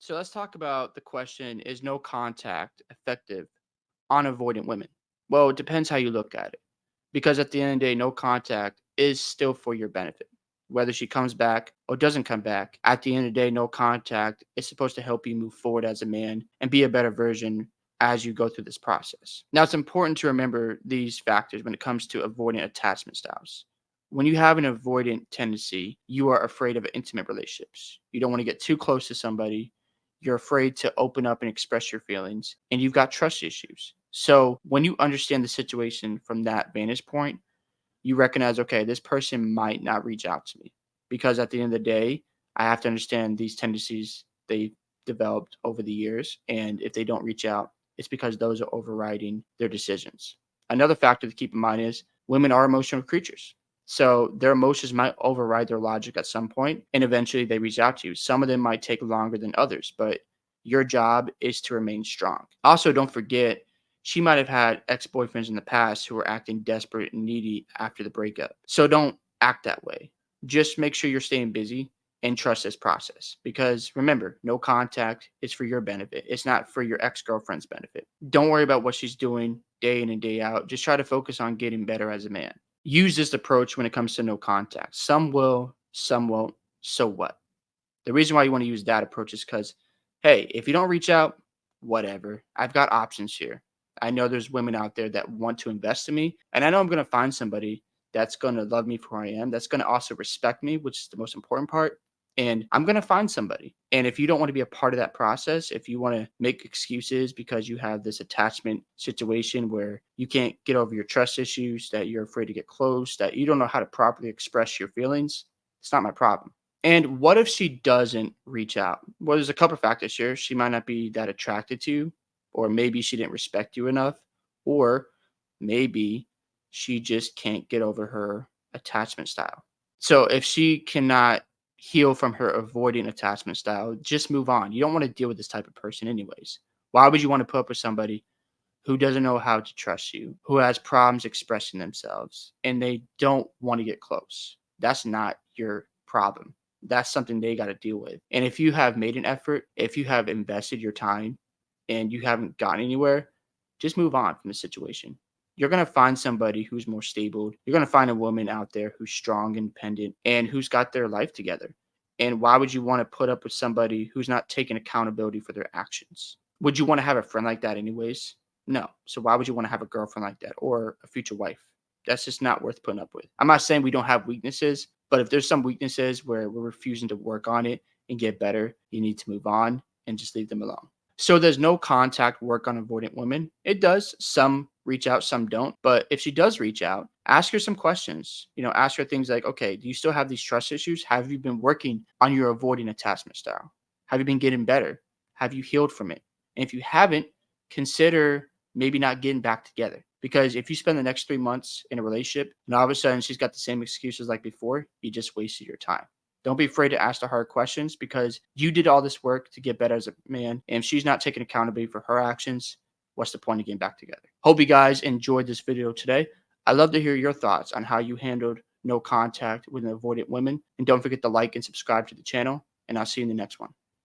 So let's talk about the question, is no contact effective on avoidant women? Well, it depends how you look at it. Because at the end of the day, no contact is still for your benefit. Whether she comes back or doesn't come back, at the end of the day, no contact is supposed to help you move forward as a man and be a better version as you go through this process. Now, it's important to remember these factors when it comes to avoidant attachment styles. When you have an avoidant tendency, you are afraid of intimate relationships. You don't want to get too close to somebody. You're afraid to open up and express your feelings, and you've got trust issues. So, when you understand the situation from that vantage point, you recognize, okay, this person might not reach out to me because at the end of the day, I have to understand these tendencies they developed over the years. And if they don't reach out, it's because those are overriding their decisions. Another factor to keep in mind is women are emotional creatures. So their emotions might override their logic at some point, and eventually they reach out to you. Some of them might take longer than others, but your job is to remain strong. Also, don't forget she might have had ex-boyfriends in the past who were acting desperate and needy after the breakup. So don't act that way. Just make sure you're staying busy and trust this process. Because remember, no contact is for your benefit. It's not for your ex-girlfriend's benefit. Don't worry about what she's doing day in and day out. Just try to focus on getting better as a man. Use this approach when it comes to no contact. Some will, some won't. So what? The reason why you want to use that approach is because, hey, if you don't reach out, whatever. I've got options here. I know there's women out there that want to invest in me, and I know I'm going to find somebody that's going to love me for who I am, that's going to also respect me, which is the most important part. And I'm going to find somebody. And if you don't want to be a part of that process, if you want to make excuses because you have this attachment situation where you can't get over your trust issues, that you're afraid to get close, that you don't know how to properly express your feelings, it's not my problem. And what if she doesn't reach out? Well, there's a couple factors here. She might not be that attracted to you, or maybe she didn't respect you enough, or maybe she just can't get over her attachment style. So if she cannot heal from her avoiding attachment style, just move on. You don't want to deal with this type of person, anyways. Why would you want to put up with somebody who doesn't know how to trust you, who has problems expressing themselves, and they don't want to get close? That's not your problem. That's something they got to deal with. And if you have made an effort, if you have invested your time and you haven't gotten anywhere, just move on from the situation. You're going to find somebody who's more stable. You're going to find a woman out there who's strong, independent, and who's got their life together. And why would you want to put up with somebody who's not taking accountability for their actions? Would you want to have a friend like that, anyways? No. So why would you want to have a girlfriend like that or a future wife? That's just not worth putting up with. I'm not saying we don't have weaknesses, but if there's some weaknesses where we're refusing to work on it and get better, you need to move on and just leave them alone. So there's no contact work on avoidant women. It does. Some reach out, some don't. But if she does reach out, ask her some questions. Ask her things like, okay, do you still have these trust issues? Have you been working on your avoiding attachment style? Have you been getting better? Have you healed from it? And if you haven't, consider maybe not getting back together. Because if you spend the next 3 months in a relationship and all of a sudden she's got the same excuses like before, you just wasted your time. Don't be afraid to ask the hard questions because you did all this work to get better as a man. And if she's not taking accountability for her actions, what's the point of getting back together? Hope you guys enjoyed this video today. I'd love to hear your thoughts on how you handled no contact with an avoidant women. And don't forget to like and subscribe to the channel. And I'll see you in the next one.